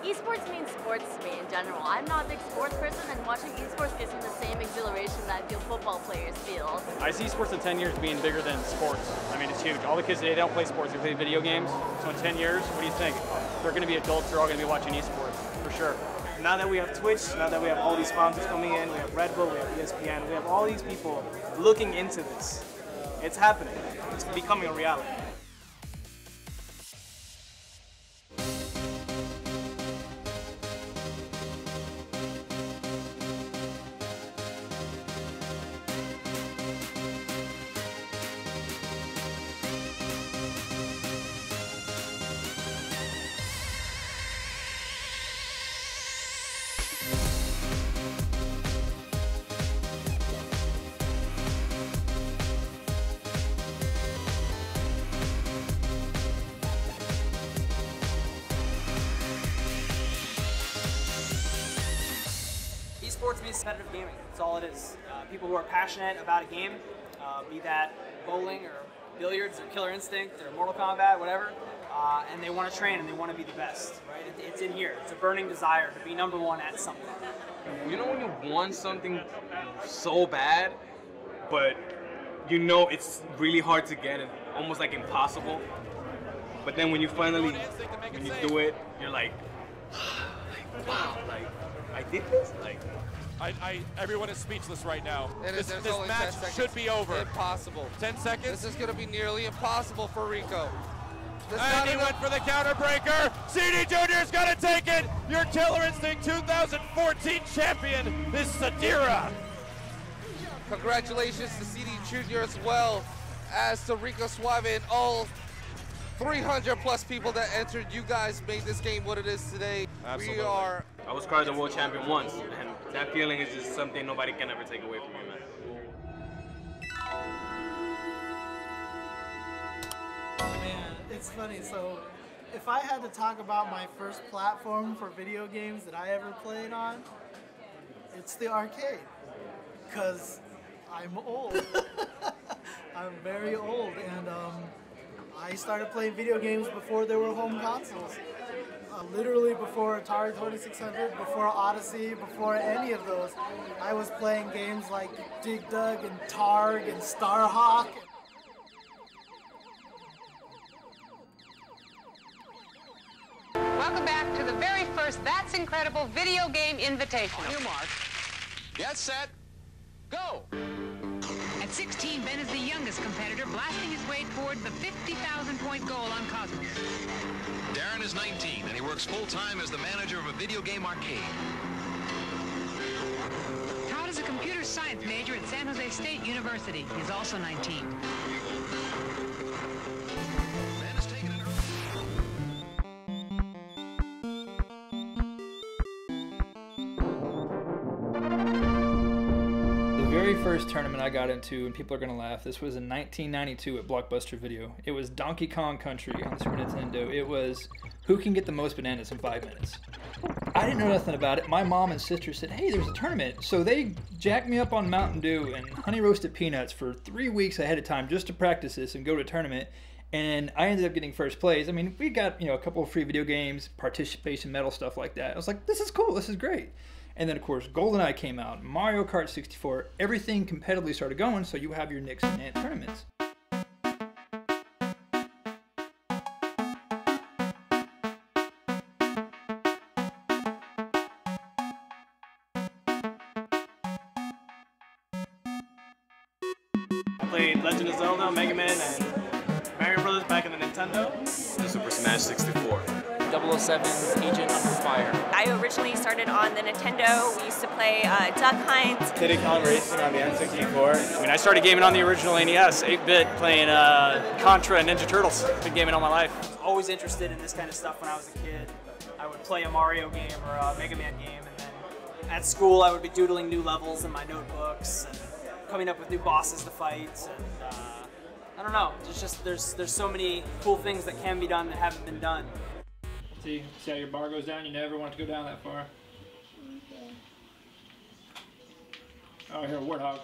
Esports means sports to me in general. I'm not a big sports person, and watching esports gives me the same exhilaration that I feel football players feel. I see sports in 10 years being bigger than sports. I mean, it's huge. All the kids today, they don't play sports, they play video games. So in 10 years, what do you think? They're going to be adults, they're all going to be watching esports, for sure. Now that we have Twitch, now that we have all these sponsors coming in, we have Red Bull, we have ESPN, we have all these people looking into this. It's happening. It's becoming a reality. Esports means competitive gaming. That's all it is. People who are passionate about a game, be that bowling or billiards or Killer Instinct or Mortal Kombat, whatever, and they want to train and they want to be the best, right? It's in here. It's a burning desire to be #1 at something. You know when you want something so bad, but you know it's really hard to get and almost like impossible, but then when you finally, when you do it, you're like wow, like, I did this? Like, everyone is speechless right now. This only match 10 seconds. should be over. Impossible. 10 seconds? This is going to be nearly impossible for Rico. And he went for the counter breaker. CD Jr.'s got to take it. Your Killer Instinct 2014 champion is Sadira. Congratulations to CD Jr. as well as to Rico Suave and all 300 plus people that entered. You guys made this game what it is today. Absolutely. I was crowned a world champion once, and that feeling is just something nobody can ever take away from me, man. Man, it's funny. So, if I had to talk about my first platform for video games that I ever played on, it's the arcade. Because I'm old. I'm very old, and I started playing video games before there were home consoles. Literally before Atari 2600, before Odyssey, before any of those. I was playing games like Dig Dug and Targ and Starhawk. Welcome back to the very first That's Incredible video game invitational. On your mark, get set, go! At 16, Ben is the youngest competitor, blasting his way toward the 50,000-point goal on Cosmos. Darren is 19, and he works full-time as the manager of a video game arcade. Todd is a computer science major at San Jose State University. He's also 19. Ben has taken an The very first tournament I got into, and people are going to laugh, this was in 1992 at Blockbuster Video. It was Donkey Kong Country on the Super Nintendo. It was who can get the most bananas in 5 minutes. I didn't know nothing about it. My mom and sister said, hey, there's a tournament. So they jacked me up on Mountain Dew and honey roasted peanuts for 3 weeks ahead of time just to practice this and go to a tournament. And I ended up getting first place. I mean, we got, a couple of free video games, participation medal, stuff like that. I was like, this is cool, this is great. And then, of course, GoldenEye came out, Mario Kart 64, everything competitively started going, so you have your Knicks and Ant tournaments. I played Legend of Zelda, Mega Man, and Mario Brothers back in the Nintendo. The Super Smash 64. 007 Agent Under Fire. I originally started on the Nintendo. We used to play Duck Hunt. Diddy Kong Racing on the N64. I mean, I started gaming on the original NES, 8-bit, playing Contra and Ninja Turtles. Been gaming all my life. I was always interested in this kind of stuff when I was a kid. I would play a Mario game or a Mega Man game, and then at school I would be doodling new levels in my notebooks and coming up with new bosses to fight. And I don't know, there's so many cool things that can be done that haven't been done. See how your bar goes down? You never want to go down that far. Oh, here, Warthog.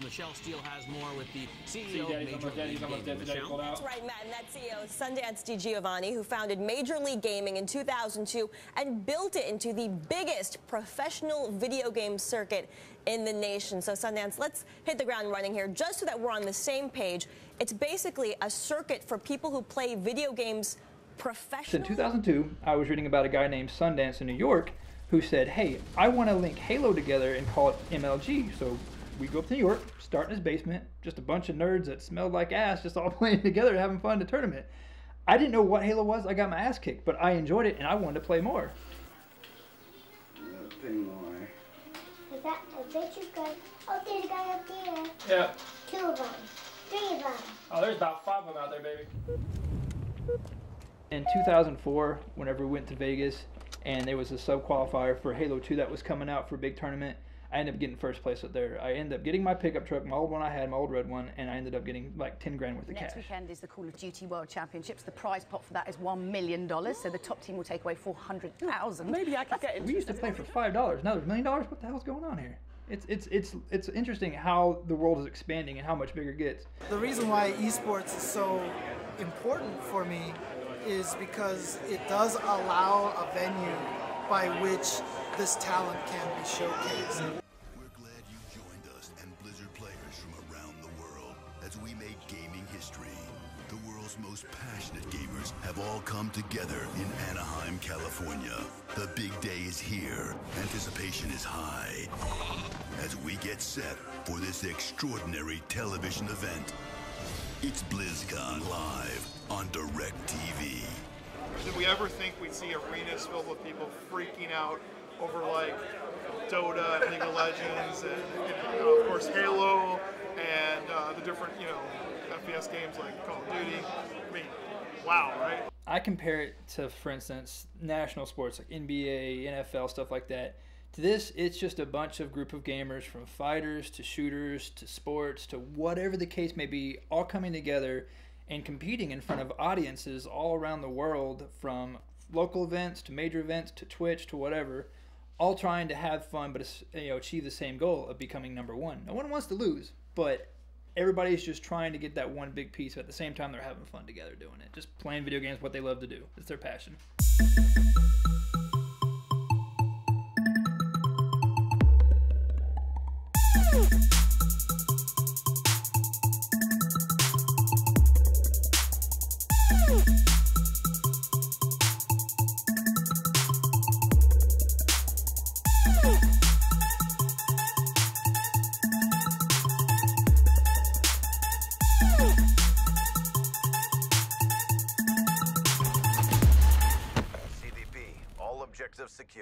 Michelle Steele has more with the CEO See, of Daddy's Major almost dead. League He's almost Gaming. dead today. Michelle? Pulled out. That's right, Matt, and that CEO is Sundance DiGiovanni, who founded Major League Gaming in 2002 and built it into the biggest professional video game circuit in the nation. So, Sundance, let's hit the ground running here, just so that we're on the same page. It's basically a circuit for people who play video games professionally. In 2002, I was reading about a guy named Sundance in New York who said, hey, I want to link Halo together and call it MLG. So we go up to New York, start in his basement, just a bunch of nerds that smelled like ass, just all playing together, having fun in a tournament. I didn't know what Halo was. I got my ass kicked, but I enjoyed it and I wanted to play more. I bet you guys. Oh, there's a guy up there. Yeah. 2 of them. 3 of them. Oh, there's about 5 of them out there, baby. In 2004, whenever we went to Vegas and there was a sub-qualifier for Halo 2 that was coming out for a big tournament, I ended up getting first place up there. I ended up getting my pickup truck, my old one I had, my old red one, and I ended up getting like 10 grand worth of cash. Next weekend is the Call of Duty World Championships. The prize pot for that is $1 million, so the top team will take away $400,000. Maybe I could get into We used to play for $5. Now there's $1 million. What the hell's going on here? It's interesting how the world is expanding and how much bigger it gets. The reason why esports is so important for me is because it does allow a venue by which this talent can be showcased. We're glad you joined us and Blizzard players from around the world as we make gaming history. The world's most passionate gamers have all come together in Anaheim, California. The big day is here. Anticipation is high as we get set for this extraordinary television event. It's BlizzCon Live on DirecTV. Did we ever think we'd see arenas filled with people freaking out over like Dota and League of Legends and of course Halo and the different, FPS games like Call of Duty? I mean, wow, right? I compare it to, for instance, national sports like NBA, NFL, stuff like that. To this, it's just a bunch of group of gamers from fighters to shooters to sports to whatever the case may be, all coming together and competing in front of audiences all around the world, from local events to major events to Twitch to whatever, all trying to have fun but achieve the same goal of becoming #1. No one wants to lose, but everybody's just trying to get that one big piece, but at the same time they're having fun together doing it. Just playing video games, what they love to do. It's their passion.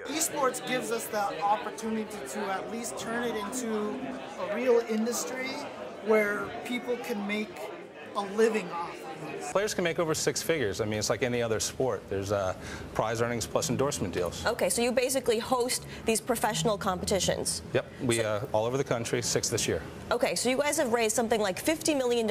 Esports gives us the opportunity to at least turn it into a real industry where people can make a living off of this. Players can make over 6 figures. I mean, it's like any other sport. There's prize earnings plus endorsement deals. Okay, so you basically host these professional competitions. Yep, we all over the country, 6 this year. Okay, so you guys have raised something like $50 million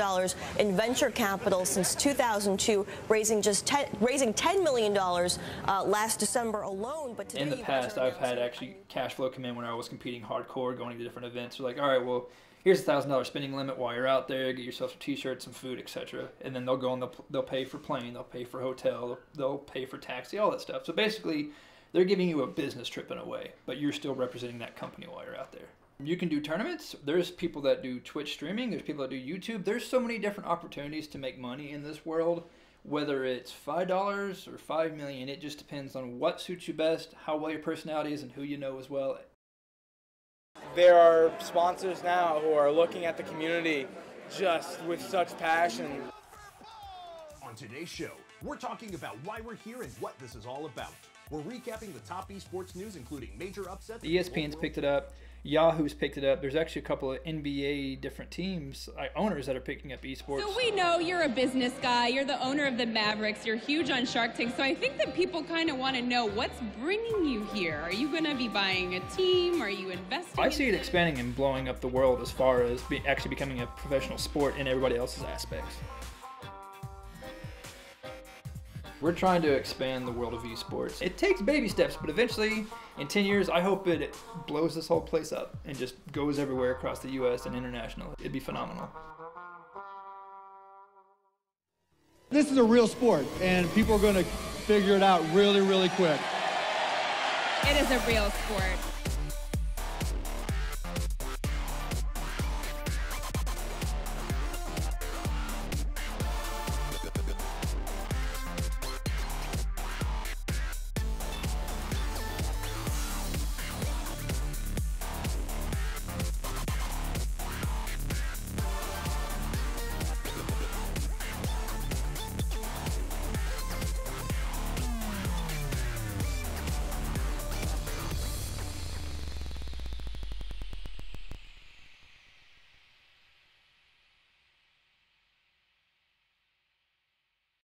in venture capital since 2002, raising $10 million last December alone. But today in the past, I've had actually cash flow come in when I was competing hardcore, going to different events. So like, all right, well, here's a $1,000 spending limit while you're out there. Get yourself some T-shirts, some food, etc. And then they'll go and they'll pay for plane, they'll pay for hotel, they'll pay for taxi, all that stuff. So basically, they're giving you a business trip in a way, but you're still representing that company while you're out there. You can do tournaments. There's people that do Twitch streaming. There's people that do YouTube. There's so many different opportunities to make money in this world. Whether it's $5 or $5 million, it just depends on what suits you best, how well your personality is, and who you know as well. There are sponsors now who are looking at the community just with such passion. On today's show, we're talking about why we're here and what this is all about. We're recapping the top esports news, including major upsets. The ESPN's picked it up. Yahoo's picked it up. There's actually a couple of NBA different teams, owners that are picking up esports. So we know you're a business guy. You're the owner of the Mavericks. You're huge on Shark Tank. So I think that people kind of want to know what's bringing you here. Are you going to be buying a team? Are you investing? I see it expanding and blowing up the world as far as actually becoming a professional sport in everybody else's aspects. We're trying to expand the world of esports. It takes baby steps, but eventually In 10 years, I hope it blows this whole place up and just goes everywhere across the U.S. and international. It'd be phenomenal. This is a real sport, and people are going to figure it out really, really quick. It is a real sport.